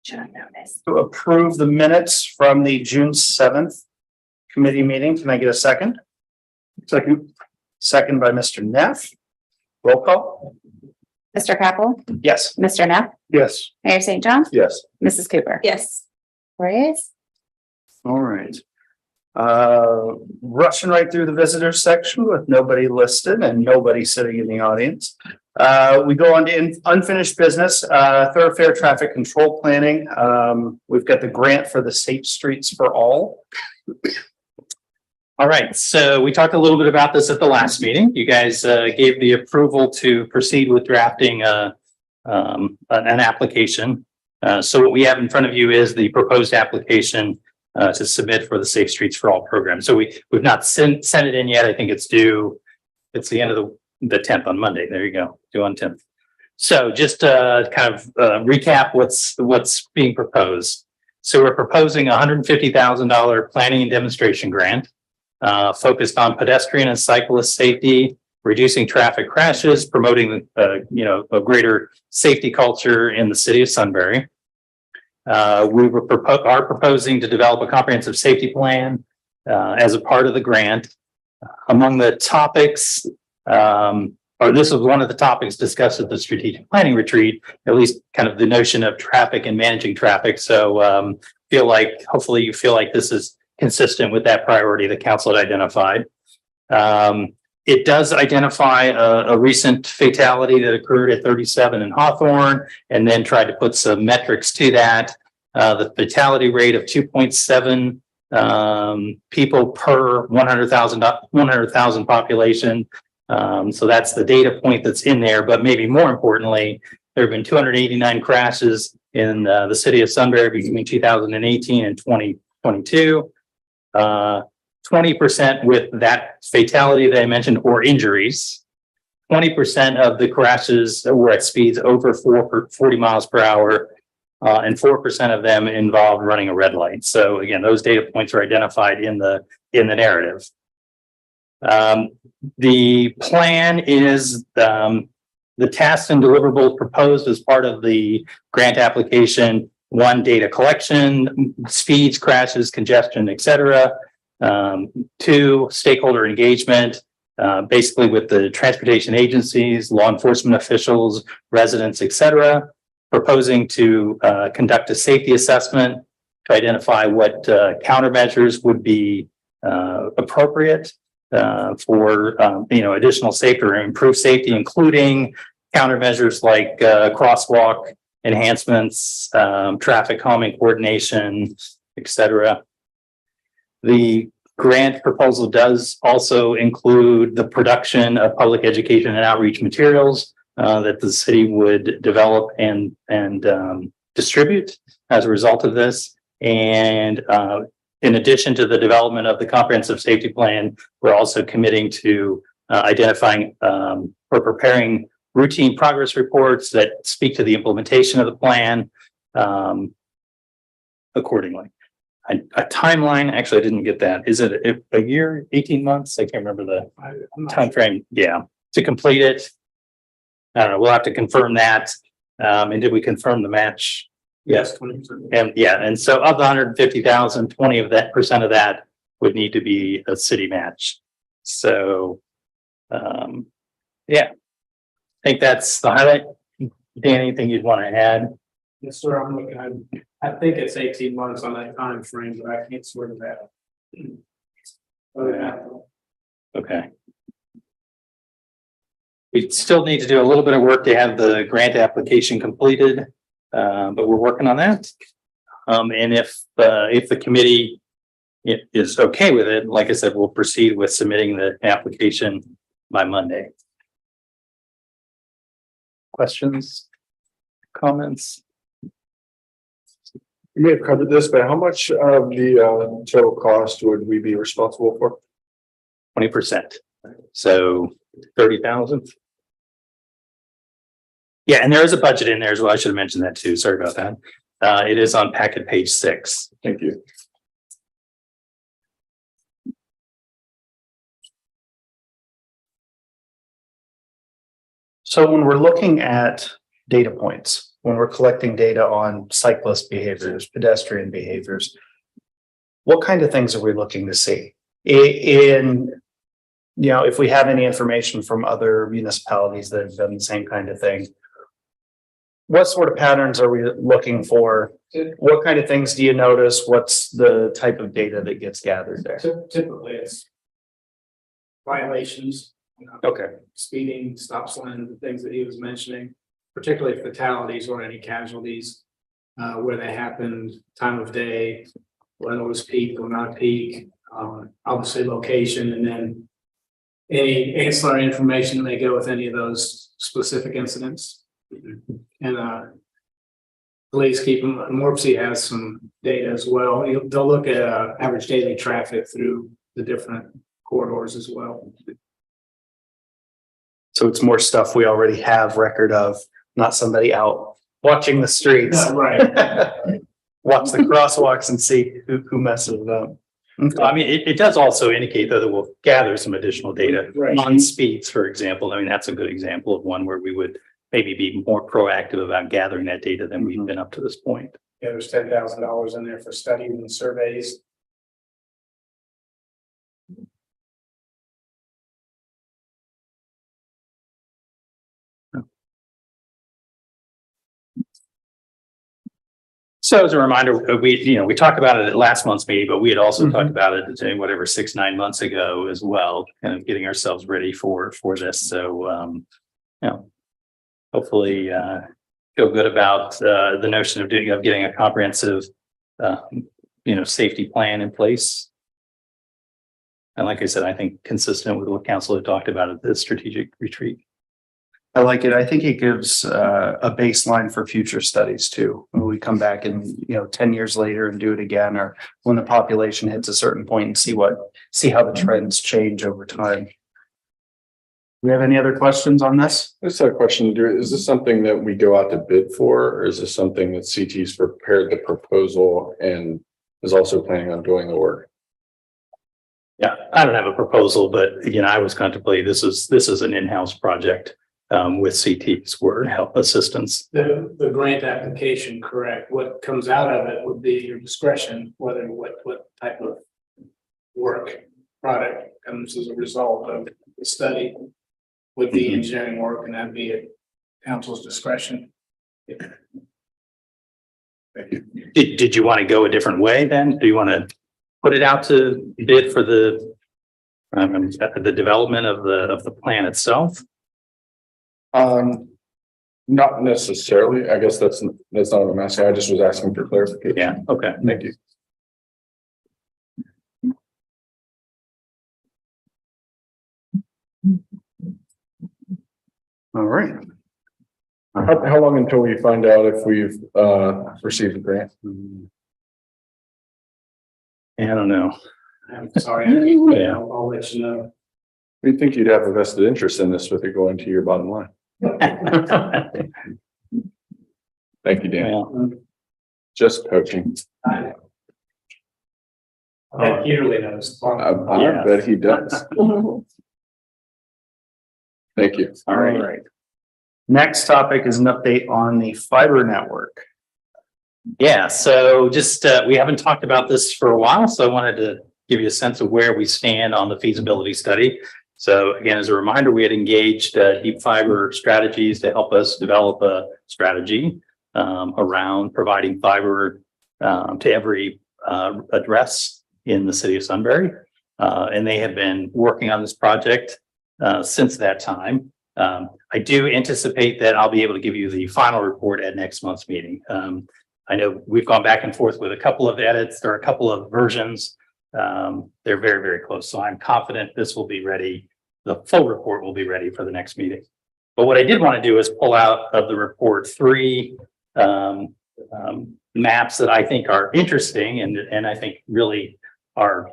To approve the minutes from the June 7th committee meeting. Can I get a second? Second. Second by Mr. Neff. Roll call. Mr. Capel, Yes. Mr. Neff, Yes. Mayor St. John, Yes. Mrs. Cooper. Yes. Right. All right. Rushing right through the visitors section with nobody listed and nobody sitting in the audience. We go on to unfinished business, thoroughfare traffic control planning. We've got the grant for the Safe Streets for All. All right, so we talked a little bit about this at the last meeting. You guys gave the approval to proceed with drafting an application. So what we have in front of you is the proposed application to submit for the Safe Streets for All program. So we've not sent it in yet. I think it's due. It's the end of the 10th on Monday. There you go, due on 10th. So just kind of recap what's being proposed. So we're proposing $150,000 planning and demonstration grant. Focused on pedestrian and cyclist safety, reducing traffic crashes, promoting a greater safety culture in the city of Sunbury. We are proposing to develop a comprehensive safety plan as a part of the grant. Among the topics, or this was one of the topics discussed at the strategic planning retreat, at least kind of the notion of traffic and managing traffic. So hopefully you feel like this is consistent with that priority the council had identified. It does identify a recent fatality that occurred at 37 in Hawthorne, and then tried to put some metrics to that. The fatality rate of 2.7 people per 100,000 population. So that's the data point that's in there. But maybe more importantly, there have been 289 crashes in the city of Sunbury between 2018 and 2022. 20% with that fatality that I mentioned or injuries. 20% of the crashes were at speeds over 40 miles per hour, and 4% of them involved running a red light. So again, those data points are identified in the narrative. The plan is the tasks and deliverables proposed as part of the grant application. 1, data collection, speeds, crashes, congestion, etc. 2, stakeholder engagement, basically with the transportation agencies, law enforcement officials, residents, etc. Proposing to conduct a safety assessment to identify what countermeasures would be appropriate for additional safety or improved safety, including countermeasures like crosswalk enhancements, traffic calming coordination, etc. The grant proposal does also include the production of public education and outreach materials that the city would develop and distribute as a result of this. And in addition to the development of the comprehensive safety plan, we're also committing to identifying or preparing routine progress reports that speak to the implementation of the plan accordingly. A timeline, actually, I didn't get that. Is it a year, 18 months? I can't remember the time frame. Yeah, to complete it. I don't know. We'll have to confirm that. And did we confirm the match? Yes. 20%. And yeah, and so of the 150,000, 20% of that would need to be a city match. So, yeah. I think that's the highlight. Dan, anything you'd want to add? Yes, sir. I'm looking at, I think it's 18 months on that time frame, but I can't swear to that. Okay. We still need to do a little bit of work to have the grant application completed, but we're working on that. And if the committee is okay with it, like I said, we'll proceed with submitting the application by Monday. Questions, comments? You may have covered this, but how much of the total cost would we be responsible for? 20%. So 30,000. Yeah, and there is a budget in there as well. I should have mentioned that too. Sorry about that. It is on packet page 6. Thank you. So when we're looking at data points, when we're collecting data on cyclist behaviors, pedestrian behaviors, what kind of things are we looking to see? If we have any information from other municipalities that have done the same kind of thing, what sort of patterns are we looking for? What kind of things do you notice? What's the type of data that gets gathered there? Typically, it's violations. Okay. Speeding, stop signs, the things that he was mentioning, particularly fatalities or any casualties. Where they happened, time of day, whether it was peak or not peak, obviously location, and then any ancillary information that may go with any of those specific incidents. And police keep them, Morpsey has some data as well. They'll look at average daily traffic through the different corridors as well. So it's more stuff we already have record of, not somebody out watching the streets. Right. Watch the crosswalks and see who messes it up. I mean, it does also indicate though that we'll gather some additional data Right. on speeds, for example. I mean, that's a good example of one where we would maybe be more proactive about gathering that data than we've been up to this point. Yeah, there's $10,000 in there for studies and surveys. So as a reminder, we talked about it at last month's meeting, but we had also talked about it whatever 6-9 months ago as well, kind of getting ourselves ready for this. So, hopefully, feel good about the notion of getting a comprehensive, safety plan in place. And like I said, I think consistent with what council had talked about at the strategic retreat. I like it. I think it gives a baseline for future studies too. When we come back and 10 years later and do it again, or when the population hits a certain point and see how the trends change over time. Do we have any other questions on this? I just had a question. Is this something that we go out to bid for, or is this something that CT's prepared the proposal and is also planning on doing the work? Yeah, I don't have a proposal, but I was contemplating this is an in-house project. With CT's word help assistance. The grant application, correct. What comes out of it would be your discretion, whether what type of work product comes as a result of the study would be engineering work, and that'd be at council's discretion. Did you want to go a different way then? Do you want to put it out to bid for the development of the plan itself? Not necessarily. I guess that's not what I'm asking. I just was asking for clarification. Yeah. Okay. Thank you. All right. How long until we find out if we've received the grant? I don't know. I'm sorry, I'll let you know. We think you'd have a vested interest in this with it going to your bottom line. Thank you, Dan. Well, Just coaching. I bet he really knows. I bet he does. Thank you. All right. Next topic is an update on the fiber network. yeah. So just we haven't talked about this for a while, so I wanted to give you a sense of where we stand on the feasibility study. So again, as a reminder, we had engaged Deep Fiber Strategies to help us develop a strategy around providing fiber to every address in the city of Sunbury. And they have been working on this project since that time. I do anticipate that I'll be able to give you the final report at next month's meeting. I know we've gone back and forth with a couple of edits or a couple of versions. They're very, very close. So I'm confident this will be ready. The full report will be ready for the next meeting. But what I did want to do is pull out of the report 3 maps that I think are interesting and I think really are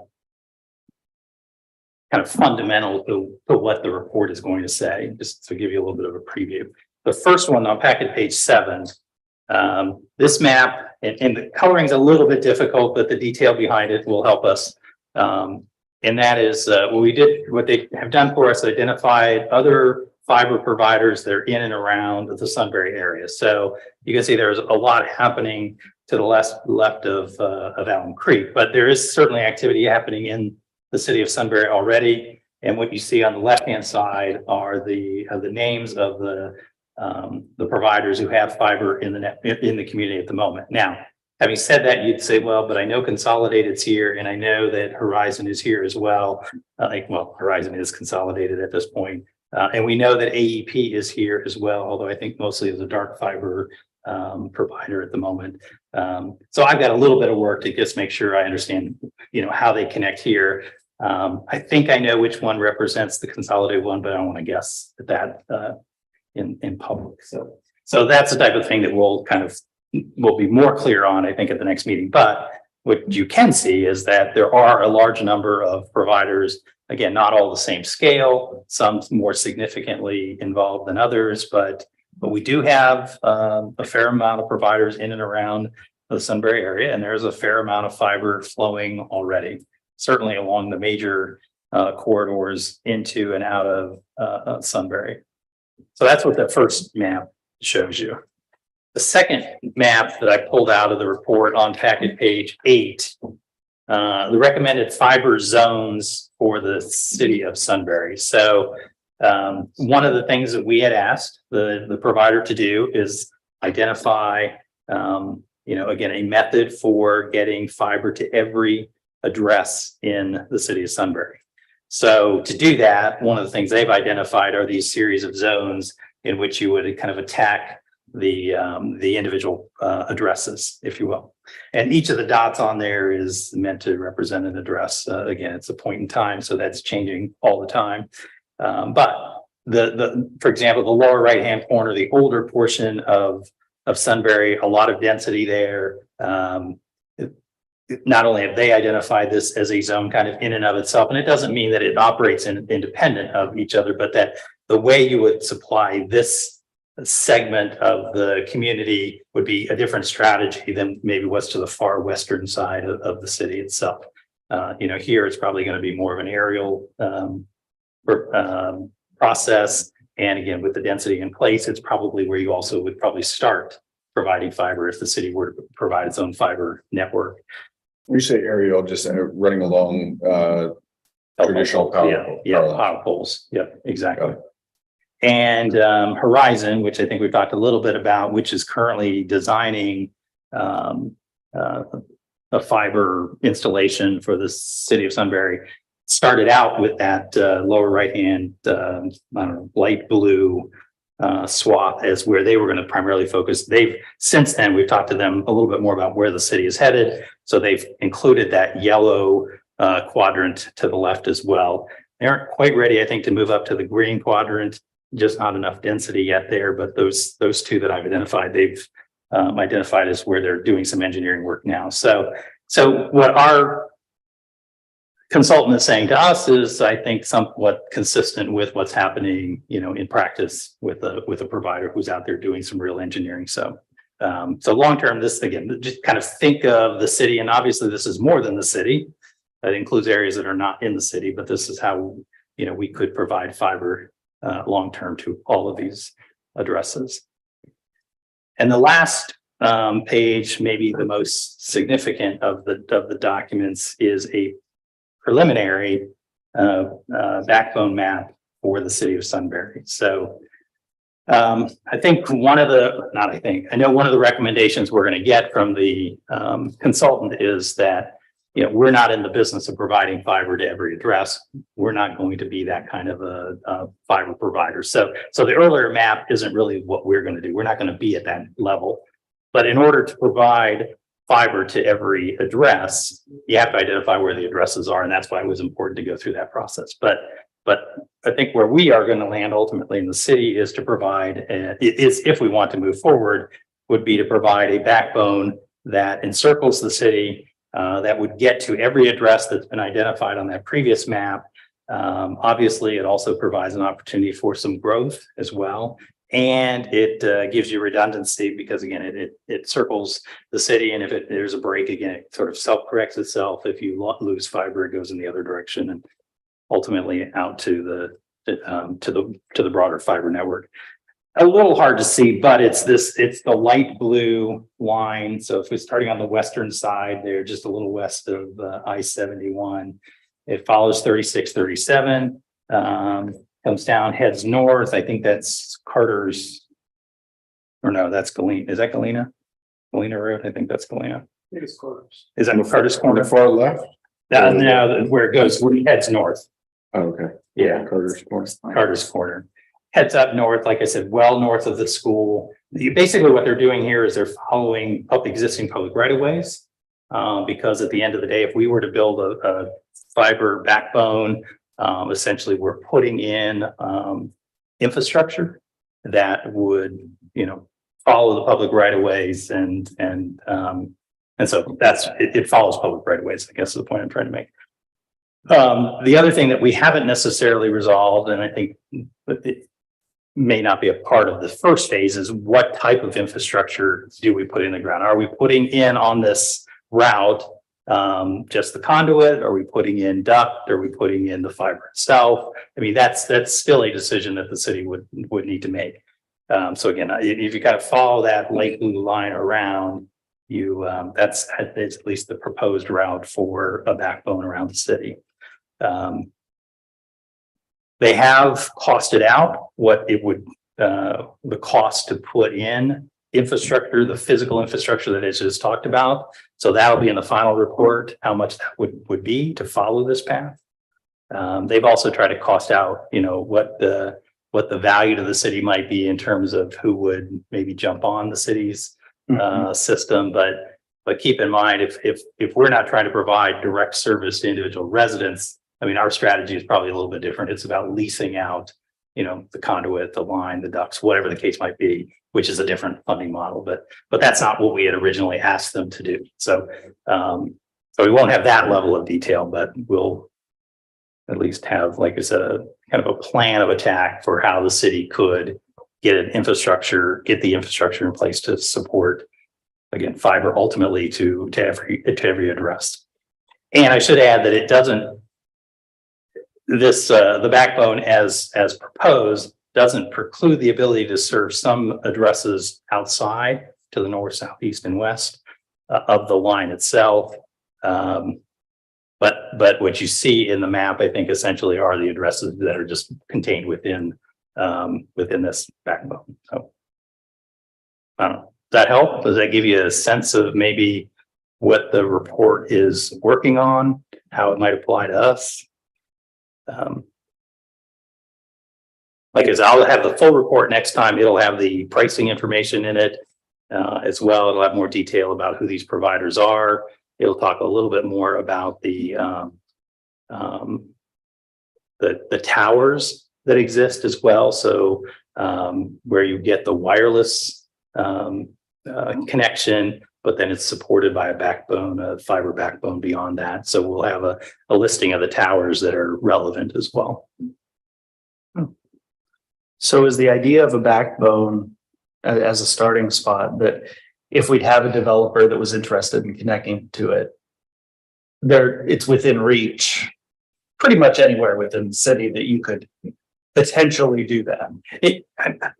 kind of fundamental to what the report is going to say, just to give you a little bit of a preview. The first one on packet page 7, this map and the coloring is a little bit difficult, but the detail behind it will help us. And that is what they have done for us, identified other fiber providers that are in and around the Sunbury area. So you can see there's a lot happening to the left of Allen Creek, but there is certainly activity happening in the city of Sunbury already. And what you see on the left-hand side are the names of the providers who have fiber in the community at the moment. Now, having said that, you'd say, well, but I know Consolidated's here, and I know that Horizon is here as well. Horizon is consolidated at this point, and we know that AEP is here as well. Although I think mostly as a dark fiber provider at the moment. So I've got a little bit of work to just make sure I understand, how they connect here. I think I know which one represents the consolidated one, but I don't want to guess at that in public. So that's the type of thing that we'll be more clear on, I think, at the next meeting. But what you can see is that there are a large number of providers, again, not all the same scale, some more significantly involved than others, but we do have a fair amount of providers in and around the Sunbury area, and there's a fair amount of fiber flowing already, certainly along the major corridors into and out of Sunbury. So that's what the first map shows you. The second map that I pulled out of the report on packet page 8, the recommended fiber zones for the city of Sunbury. So one of the things that we had asked the provider to do is identify, again, a method for getting fiber to every address in the city of Sunbury. So to do that, one of the things they've identified are these series of zones in which you would kind of attack the individual addresses, if you will. And each of the dots on there is meant to represent an address. Again, it's a point in time, so that's changing all the time. But for example, the lower right-hand corner, the older portion of Sunbury, a lot of density there. Not only have they identified this as a zone kind of in and of itself, and it doesn't mean that it operates independent of each other, but that the way you would supply this segment of the community would be a different strategy than maybe what's to the far western side of the city itself. Here it's probably going to be more of an aerial process. And again, with the density in place, it's probably where you also would probably start providing fiber if the city were to provide its own fiber network. You say aerial, just running along traditional power. Power poles. Yep, exactly. And Horizon, which I think we've talked a little bit about, which is currently designing a fiber installation for the city of Sunbury, started out with that lower right hand, light blue swath as where they were going to primarily focus. Since then, we've talked to them a little bit more about where the city is headed. So they've included that yellow quadrant to the left as well. They aren't quite ready, I think, to move up to the green quadrant. Just not enough density yet there, but those two that I've identified, they've identified as where they're doing some engineering work now. So what our consultant is saying to us is, I think, somewhat consistent with what's happening, in practice with a provider who's out there doing some real engineering. So long term, this again, just kind of think of the city, and obviously this is more than the city. That includes areas that are not in the city, but this is how we could provide fiber long term to all of these addresses. And the last page, maybe the most significant of the documents, is a preliminary backbone map for the city of Sunbury. So I know one of the recommendations we're going to get from the consultant is that we're not in the business of providing fiber to every address. We're not going to be that kind of a fiber provider. So the earlier map isn't really what we're going to do. We're not going to be at that level. But in order to provide fiber to every address, you have to identify where the addresses are, and that's why it was important to go through that process. But I think where we are going to land ultimately in the city is to provide, if we want to move forward, would be to provide a backbone that encircles the city, that would get to every address that's been identified on that previous map. Obviously, it also provides an opportunity for some growth as well. And it gives you redundancy because, again, it circles the city. And if there's a break, again, it sort of self-corrects itself. If you lose fiber, it goes in the other direction and ultimately out to to the broader fiber network. A little hard to see, but it's the light blue line. So if we're starting on the western side, they're just a little west of I-71. It follows 3637, comes down, heads north. I think that's Carter's, or no, that's Galena. Is that Galena? Galena Road? I think that's Galena. It's close. Is that Carter's On corner? the far left? No, where it goes, where it heads north. Oh, okay. Yeah. Carter's Corner. Carter's Corner. Heads up north, like I said, well north of the school. Basically, what they're doing here is they're following up existing public right of ways. Because at the end of the day, if we were to build a fiber backbone, essentially we're putting in infrastructure that would, follow the public right of ways and so it follows public right of ways, I guess is the point I'm trying to make. The other thing that we haven't necessarily resolved, and I think it may not be a part of the first phase, is what type of infrastructure do we put in the ground? Are we putting in on this route just the conduit? Are we putting in duct? Are we putting in the fiber itself? I mean, that's still a decision that the city would need to make. So again, if you kind of follow that light blue line around, that's at least the proposed route for a backbone around the city. They have costed out what it would, the cost to put in infrastructure, the physical infrastructure that is just talked about. So that'll be in the final report, how much that would be to follow this path. They've also tried to cost out, what the value to the city might be in terms of who would maybe jump on the city's system. But keep in mind, if we're not trying to provide direct service to individual residents, I mean, our strategy is probably a little bit different. It's about leasing out, the conduit, the line, the ducts, whatever the case might be, which is a different funding model. But that's not what we had originally asked them to do. So we won't have that level of detail, but we'll at least have, like I said, a kind of a plan of attack for how the city could get the infrastructure in place to support, again, fiber ultimately to every address. And I should add that it doesn't, the backbone as proposed doesn't preclude the ability to serve some addresses outside to the north, south, east, and west of the line itself. But what you see in the map, I think, essentially are the addresses that are just contained within this backbone. So I don't know. Does that help? Does that give you a sense of maybe what the report is working on, how it might apply to us? Like I said, I'll have the full report next time. It'll have the pricing information in it as well. It'll have more detail about who these providers are. It'll talk a little bit more about the towers that exist as well. So where you get the wireless connection, but then it's supported by a backbone, a fiber backbone beyond that. So we'll have a listing of the towers that are relevant as well. So is the idea of a backbone as a starting spot that if we'd have a developer that was interested in connecting to it, it's within reach, pretty much anywhere within the city that you could potentially do that?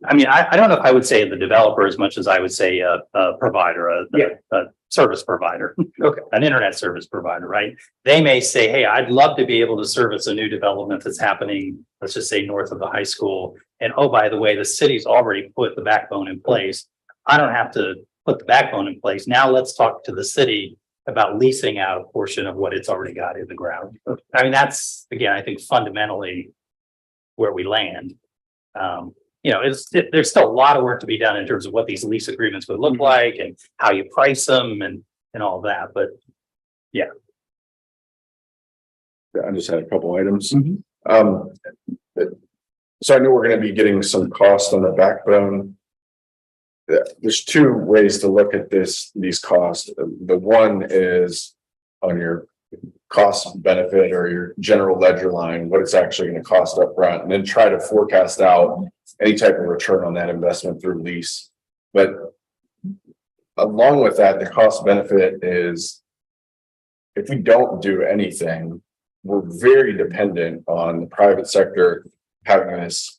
I mean, I don't know if I would say the developer as much as I would say a provider, a service provider, Okay. an internet service provider, right? They may say, hey, I'd love to be able to service a new development that's happening, let's just say north of the high school. And oh, by the way, the city's already put the backbone in place. I don't have to put the backbone in place. Now let's talk to the city about leasing out a portion of what it's already got in the ground. I mean, that's, again, I think fundamentally where we land. There's still a lot of work to be done in terms of what these lease agreements would look like and how you price them and all that. But I just had a couple items. So I know we're going to be getting some cost on the backbone. There's two ways to look at these costs. The one is on your cost benefit or your general ledger line, what it's actually going to cost up front, and then try to forecast out any type of return on that investment through lease. But along with that, the cost benefit is if we don't do anything, we're very dependent on the private sector having this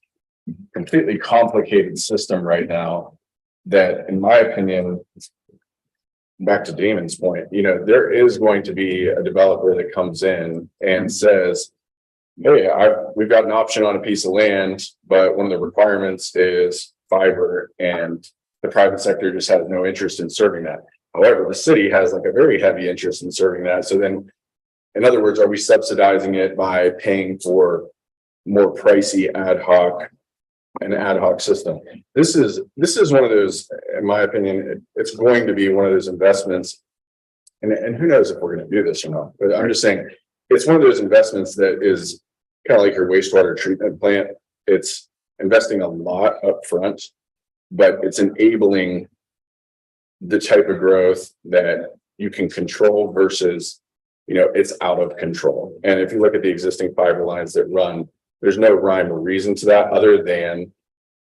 completely complicated system right now that, in my opinion, back to Damon's point, there is going to be a developer that comes in and says, hey, we've got an option on a piece of land, but one of the requirements is fiber, and the private sector just has no interest in serving that. However, the city has like a very heavy interest in serving that. So then, in other words, are we subsidizing it by paying for more pricey an ad hoc system? This is one of those, in my opinion, it's going to be one of those investments. And who knows if we're going to do this or not, but I'm just saying it's one of those investments that is kind of like your wastewater treatment plant. It's investing a lot up front, but it's enabling the type of growth that you can control versus, it's out of control. And if you look at the existing fiber lines that run, there's no rhyme or reason to that other than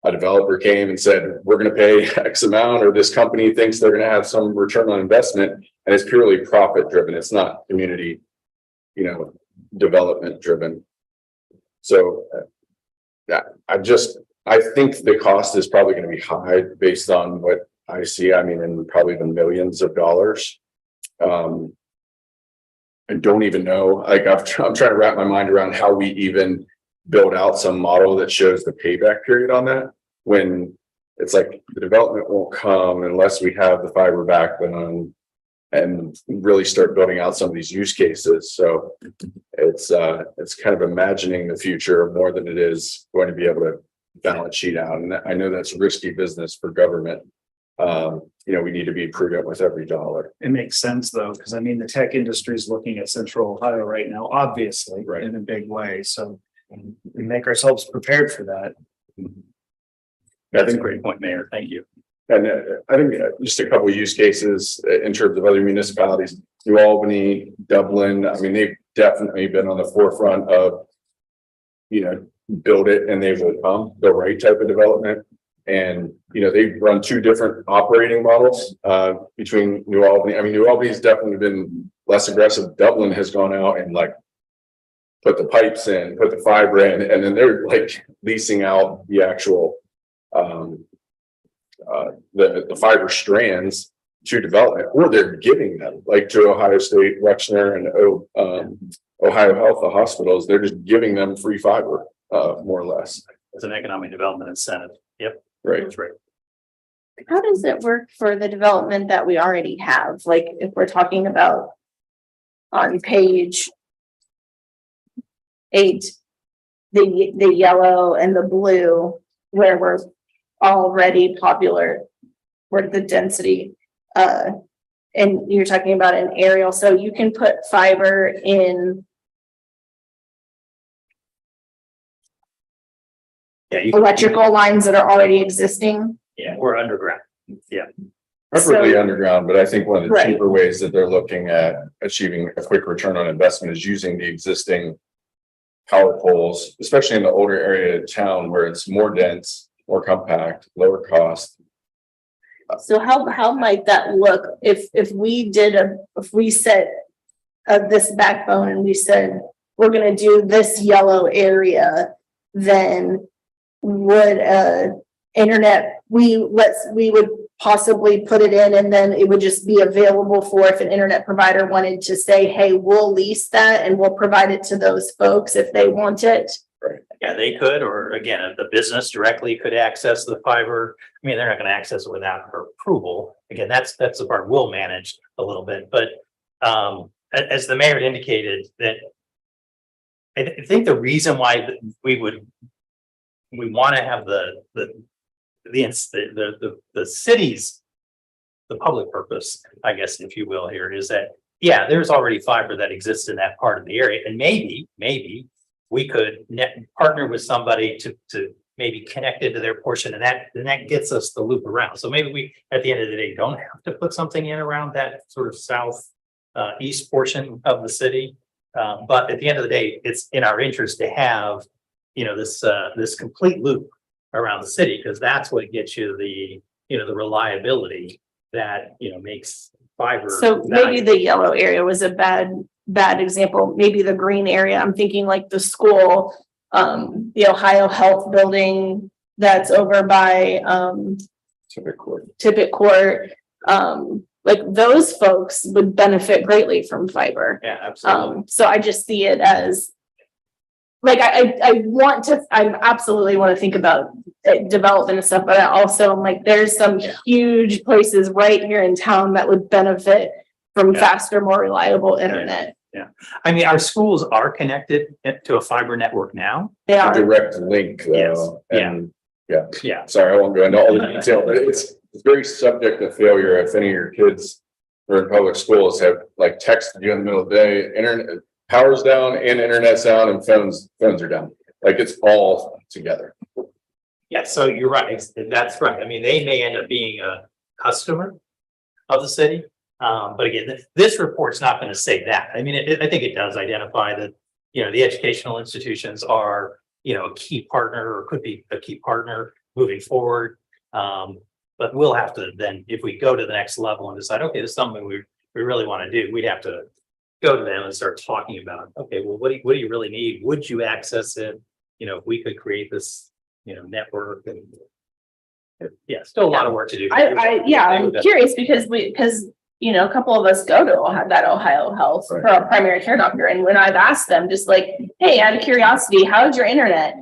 a developer came and said, we're going to pay X amount, or this company thinks they're going to have some return on investment, and it's purely profit driven. It's not community, development driven. So I think the cost is probably going to be high based on what I see. I mean, in probably the millions of dollars. I don't even know, like I'm trying to wrap my mind around how we even build out some model that shows the payback period on that, when it's like the development won't come unless we have the fiber backbone and really start building out some of these use cases. So it's kind of imagining the future more than it is going to be able to balance sheet out. And I know that's risky business for government. We need to be prudent with every dollar. It makes sense though, because I mean, the tech industry is looking at Central Ohio right now, obviously, Right. in a big way. So we make ourselves prepared for that. That's a great point, Mayor. Thank you. And I think just a couple of use cases in terms of other municipalities, New Albany, Dublin. I mean, they've definitely been on the forefront of, build it and they will come, the right type of development. And, they run two different operating models between New Albany. I mean, New Albany's definitely been less aggressive. Dublin has gone out and put the pipes in, put the fiber in, and then they're leasing out the actual the fiber strands to development, or they're giving them to Ohio State, Wexner, and Ohio Health, the hospitals. They're just giving them free fiber, more or less. It's an economic development incentive. Yep. Right. That's right. How does it work for the development that we already have? Like if we're talking about on page 8, the yellow and the blue, where we're already popular, where the density, and you're talking about an aerial, so you can put fiber in electrical lines that are already existing. Yeah, we're underground. Yeah. Preferably So- underground, but I think one of the Right. cheaper ways that they're looking at achieving a quick return on investment is using the existing power poles, especially in the older area of town where it's more dense, more compact, lower cost. So how might that look if we set this backbone and we said, we're gonna do this yellow area, then would internet, we would possibly put it in, and then it would just be available for if an internet provider wanted to say, hey, we'll lease that and we'll provide it to those folks if they want it. Yeah, they could, or again, if the business directly could access the fiber. I mean, they're not going to access it without her approval. Again, that's the part we'll manage a little bit, but as the mayor indicated, that I think the reason why we want to have the city's, the public purpose, I guess, if you will, here is that, yeah, there's already fiber that exists in that part of the area, and maybe we could partner with somebody to maybe connect into their portion, and that gets us the loop around. So maybe we, at the end of the day, don't have to put something in around that sort of south east portion of the city. But at the end of the day, it's in our interest to have, this complete loop around the city, because that's what gets you the reliability that, makes fiber. So maybe the yellow area was a bad example. Maybe the green area, I'm thinking like the school, the Ohio Health Building that's over by, Typically. Tippett Court. Like those folks would benefit greatly from fiber. Yeah, absolutely. So I just see it as. Like, I absolutely want to think about development and stuff, but I also am like, there's some huge places right here in town that would benefit from Yeah. faster, more reliable internet. I mean, our schools are connected to a fiber network now. They A are, direct link Yes. though, Yeah. and Yeah. sorry, I won't go into all the detail, but it's very subject to failure if any of your kids who are in public schools have like texted you in the middle of the day, internet, power's down and internet's down and phones are down. Like it's all together. Yeah, so you're right. That's right. I mean, they may end up being a customer of the city. But again, this report's not going to say that. I mean, I think it does identify that, the educational institutions are, a key partner or could be a key partner moving forward. But we'll have to then, if we go to the next level and decide, okay, this is something we really want to do, we'd have to go to them and start talking about, okay, well, what do you really need? Would you access it? If we could create this, network and yeah, still a lot of work to do. I'm curious because a couple of us go to that Ohio Health for a primary care doctor. And when I've asked them just like, hey, out of curiosity, how's your internet?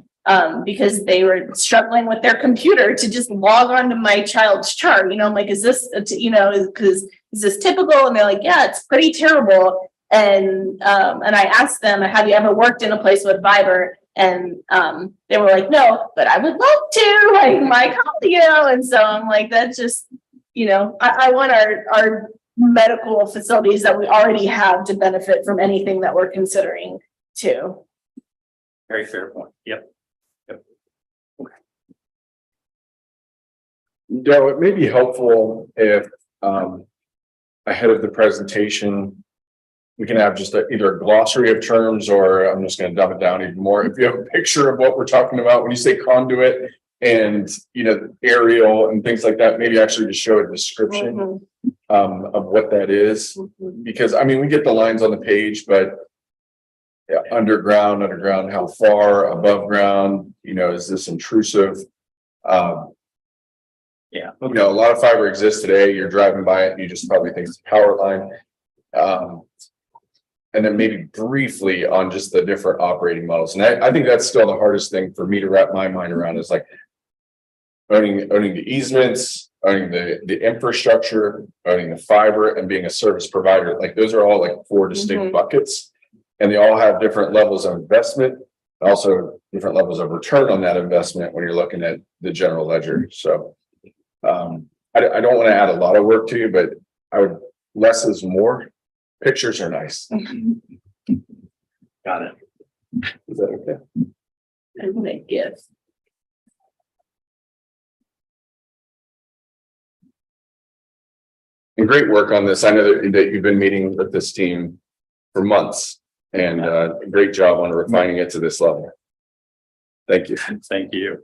Because they were struggling with their computer to just log on to my child's chart, I'm like, is this, is this typical? And they're like, yeah, it's pretty terrible. And I asked them, have you ever worked in a place with fiber? And they were like, no, but I would love to, like my colleague, and so I'm like, that's just, I want our medical facilities that we already have to benefit from anything that we're considering too. Very fair point. Yep. Joe, it may be helpful if ahead of the presentation, we can have just either a glossary of terms, or I'm just going to dumb it down even more. If you have a picture of what we're talking about, when you say conduit and, aerial and things like that, maybe actually just show a description of what that is. Because I mean, we get the lines on the page, but underground, how far, above ground, is this intrusive? Yeah. A lot of fiber exists today. You're driving by it and you just probably think it's a power line. And then maybe briefly on just the different operating models. And I think that's still the hardest thing for me to wrap my mind around, is like owning the easements, owning the infrastructure, owning the fiber, and being a service provider. Like those are all like four distinct buckets, and they all have different levels of investment, also different levels of return on that investment when you're looking at the general ledger. So I don't want to add a lot of work to you, but less is more. Pictures are nice. Got it. Is that okay? I'm gonna give. And great work on this. I know that you've been meeting with this team for months, and great job on refining it to this level. Thank you. Thank you.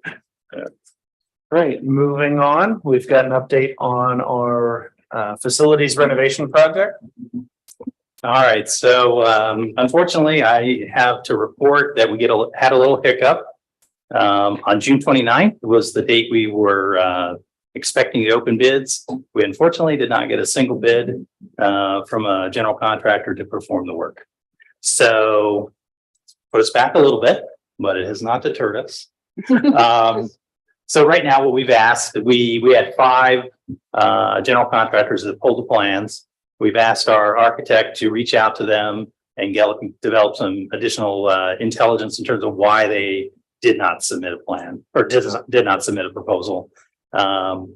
Great, moving on, we've got an update on our facilities renovation project. All right, so unfortunately, I have to report that we had a little hiccup. On June 29th was the date we were expecting to open bids. We unfortunately did not get a single bid from a general contractor to perform the work. So put us back a little bit, but it has not deterred us. So right now, what we've asked, we had 5 general contractors that pulled the plans. We've asked our architect to reach out to them and develop some additional intelligence in terms of why they did not submit a plan or did not submit a proposal. So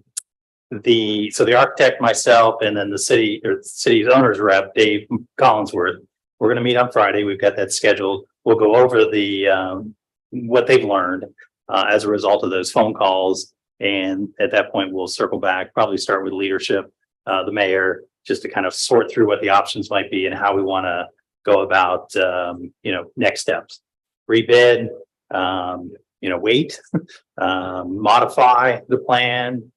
the architect, myself, and then the city's owner's rep, Dave Collinsworth, we're going to meet on Friday. We've got that scheduled. We'll go over the what they've learned as a result of those phone calls, and at that point, we'll circle back. Probably start with leadership, the mayor, just to kind of sort through what the options might be and how we want to go about, next steps. Rebid, wait, modify the plan.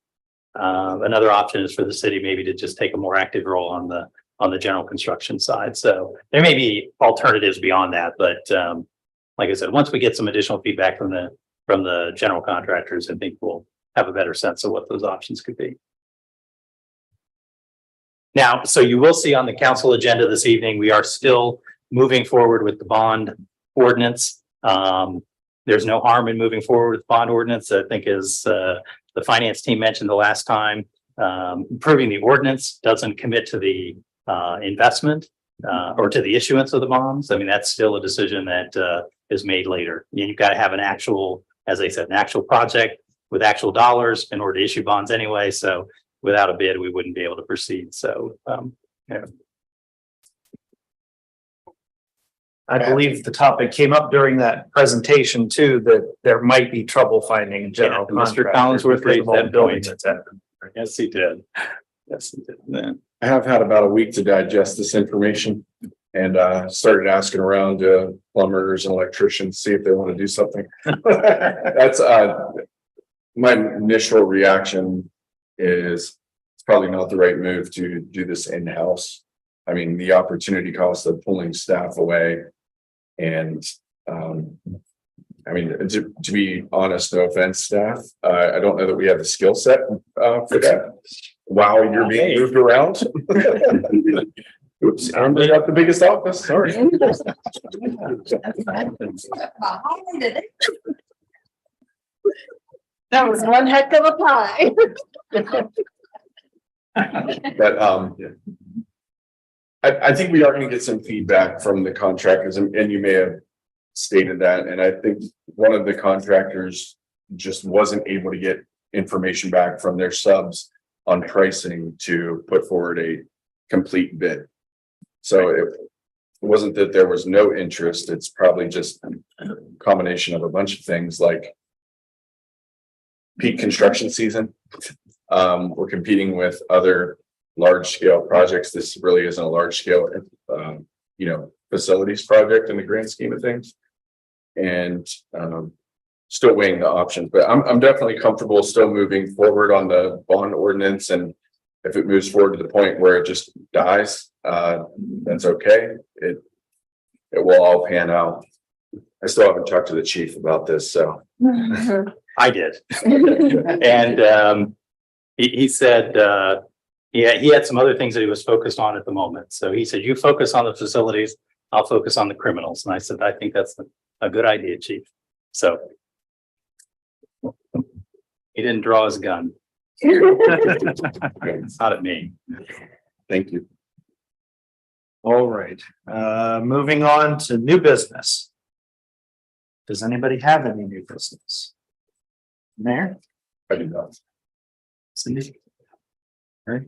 Another option is for the city maybe to just take a more active role on the general construction side. So there may be alternatives beyond that, but like I said, once we get some additional feedback from the general contractors, I think we'll have a better sense of what those options could be. Now, so you will see on the council agenda this evening, we are still moving forward with the bond ordinance. There's no harm in moving forward with bond ordinance. I think as the finance team mentioned the last time, improving the ordinance doesn't commit to the investment or to the issuance of the bonds. I mean, that's still a decision that is made later. You've got to have an actual, as I said, an actual project with actual dollars in order to issue bonds anyway. So without a bid, we wouldn't be able to proceed. So, yeah. I believe the topic came up during that presentation too, that there might be trouble finding a general Yeah, Mr. contractor Collinsworth because of raised all that the building point. that's happened. Yes, he did. Yes, he did. Yeah. I have had about a week to digest this information and started asking around plumbers and electricians, see if they want to do something. That's my initial reaction is it's probably not the right move to do this in-house. I mean, the opportunity cost of pulling staff away and I mean, to be honest, no offense, staff, I don't know that we have the skill set for that. Wow, you're being moved around. Oops, Amber got the biggest office, sorry. That was one heck of a pie. But I think we are gonna get some feedback from the contractors and you may have stated that, and I think one of the contractors just wasn't able to get information back from their subs on pricing to put forward a complete bid. So it wasn't that there was no interest, it's probably just a combination of a bunch of things like peak construction season. We're competing with other large scale projects. This really isn't a large scale, facilities project in the grand scheme of things. And still weighing the options, but I'm definitely comfortable still moving forward on the bond ordinance. And if it moves forward to the point where it just dies, that's okay. It will all pan out. I still haven't talked to the chief about this, so. I did. And he said, yeah, he had some other things that he was focused on at the moment. So he said, you focus on the facilities, I'll focus on the criminals. And I said, I think that's a good idea, chief. So he didn't draw his gun. It's not at me. Thank you. All right, moving on to new business. Does anybody have any new business? Mayor? I do not. Cindy? All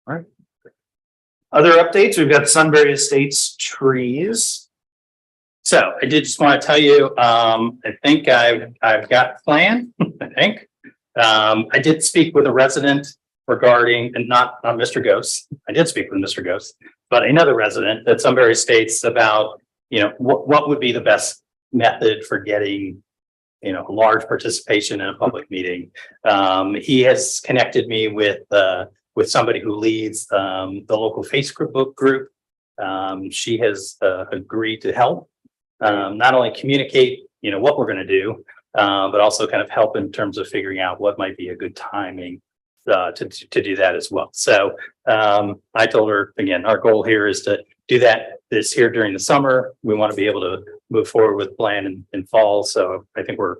right. Other updates, we've got Sunbury Estates trees. So I did just want to tell you, I think I've got a plan, I think. I did speak with a resident regarding, and not Mr. Ghost. I did speak with Mr. Ghost, but another resident at Sunbury Estates about, what would be the best method for getting, large participation in a public meeting. He has connected me with somebody who leads the local Facebook group. She has agreed to help. Not only communicate, what we're going to do, but also kind of help in terms of figuring out what might be a good timing to do that as well. So I told her, again, our goal here is to do that this here during the summer. We want to be able to move forward with plan in fall. So I think we're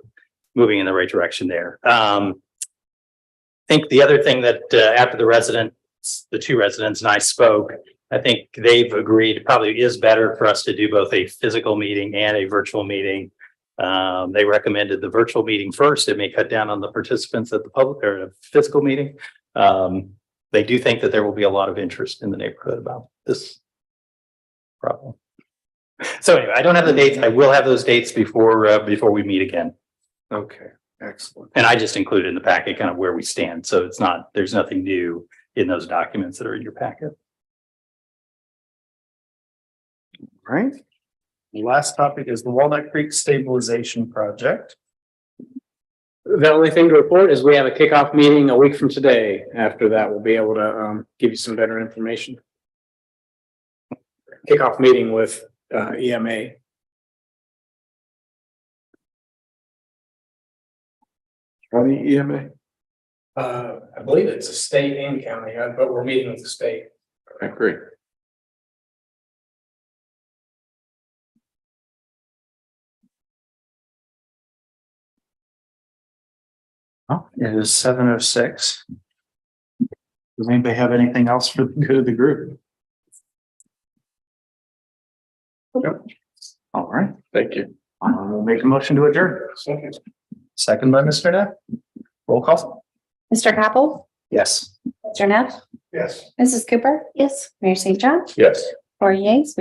moving in the right direction there. I think the other thing that after the two residents and I spoke, I think they've agreed it probably is better for us to do both a physical meeting and a virtual meeting. They recommended the virtual meeting first. It may cut down on the participants at the public or physical meeting. They do think that there will be a lot of interest in the neighborhood about this problem. So anyway, I don't have the dates. I will have those dates before we meet again. Okay, excellent. And I just included in the packet kind of where we stand. So there's nothing new in those documents that are in your packet. Right. The last topic is the Walnut Creek Stabilization Project. The only thing to report is we have a kickoff meeting a week from today. After that, we'll be able to give you some better information. Kickoff meeting with EMA. County EMA? I believe it's a state and county, but we're meeting with the state. Okay, great. Oh, it is 7:06. Does anybody have anything else for the good of the group? Yep. All right, Thank you. we'll make a motion to adjourn. Second by Mr. Neff. Roll call. Mr. Capel, Yes. Mr. Neff, Yes. Mrs. Cooper, Yes. Mayor St. John, Yes. 4 yeas.